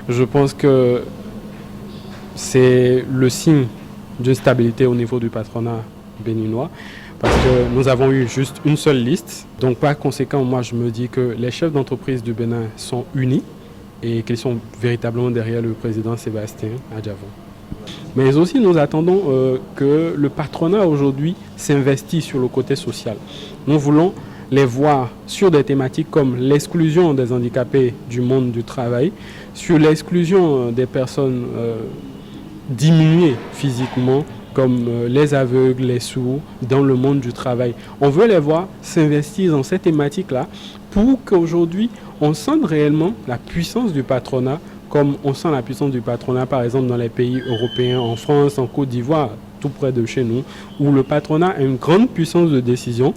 Je pense que c'est le signe d'une stabilité au niveau du patronat béninois, parce que nous avons eu juste une seule liste. Donc par conséquent, moi je me dis que les chefs d'entreprise du Bénin sont unis et qu'ils sont véritablement derrière le président Sébastien Adjavon. Mais aussi nous attendons que le patronat aujourd'hui s'investisse sur le côté social. Nous voulons les voir sur des thématiques comme l'exclusion des handicapés du monde du travail, sur l'exclusion des personnes diminuées physiquement, comme les aveugles, les sourds, dans le monde du travail. On veut les voir s'investir dans ces thématiques-là pour qu'aujourd'hui, on sente réellement la puissance du patronat, comme on sent la puissance du patronat, par exemple, dans les pays européens, en France, en Côte d'Ivoire, tout près de chez nous, où le patronat a une grande puissance de décision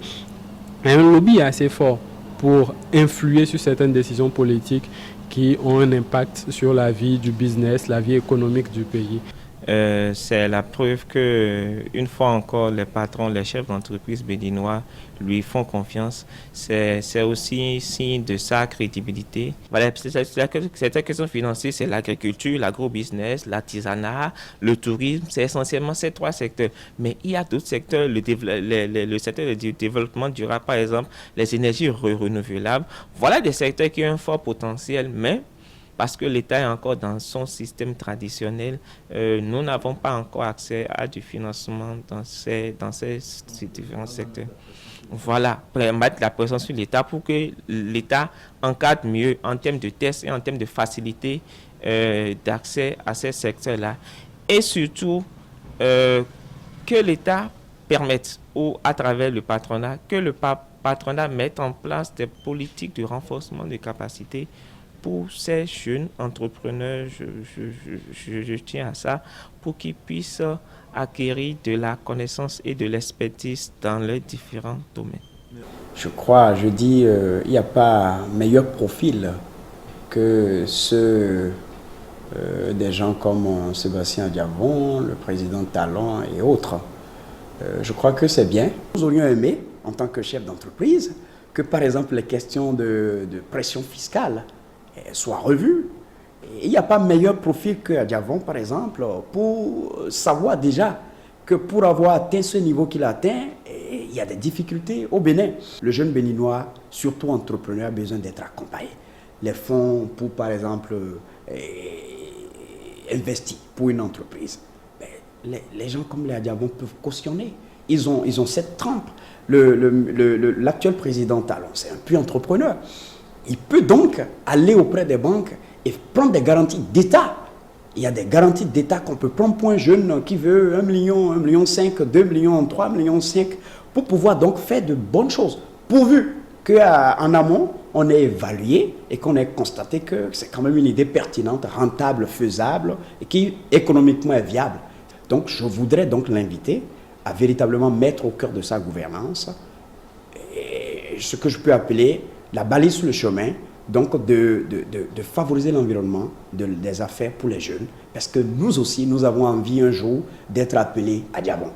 et un lobby assez fort pour influer sur certaines décisions politiques qui ont un impact sur la vie du business, la vie économique du pays. C'est la preuve que, une fois encore, les patrons, les chefs d'entreprise béninois lui font confiance. C'est aussi signe de sa crédibilité. Voilà, cette question financière, c'est l'agriculture, l'agrobusiness, l'artisanat, le tourisme. C'est essentiellement ces trois secteurs. Mais il y a d'autres secteurs, le secteur du développement durable, par exemple, les énergies renouvelables. Voilà des secteurs qui ont un fort potentiel, mais parce que l'État est encore dans son système traditionnel, nous n'avons pas encore accès à du financement dans ces différents secteurs. Voilà, mettre la pression sur l'État pour que l'État encadre mieux en termes de tests et en termes de facilité d'accès à ces secteurs-là. Et surtout, que l'État permette, à travers le patronat, que le patronat mette en place des politiques de renforcement des capacités pour ces jeunes entrepreneurs, je tiens à ça, pour qu'ils puissent acquérir de la connaissance et de l'expertise dans les différents domaines. Je dis, il n'y a pas meilleur profil que ceux des gens comme Sébastien Adjavon, le président Talon et autres. Je crois que c'est bien. Nous aurions aimé, en tant que chef d'entreprise, que par exemple les questions de pression fiscale soit revue. Il n'y a pas meilleur profil que Adjavon, par exemple, pour savoir déjà que pour avoir atteint ce niveau qu'il a atteint, il y a des difficultés au Bénin. Le jeune béninois, surtout entrepreneur, a besoin d'être accompagné. Les fonds pour, par exemple, investir pour une entreprise, les gens comme les Adjavon peuvent cautionner. Ils ont cette trempe. L'actuel président Talon, c'est un pur entrepreneur. Il peut donc aller auprès des banques et prendre des garanties d'État. Il y a des garanties d'État qu'on peut prendre pour un jeune qui veut 1 million, 1,5 million, 2 millions, 3,5 millions, pour pouvoir donc faire de bonnes choses. Pourvu qu'en amont, on ait évalué et qu'on ait constaté que c'est quand même une idée pertinente, rentable, faisable et qui économiquement est viable. Donc je voudrais donc l'inviter à véritablement mettre au cœur de sa gouvernance ce que je peux appeler la balise sur le chemin, donc de favoriser l'environnement des affaires pour les jeunes, parce que nous aussi, nous avons envie un jour d'être appelés Adjavon.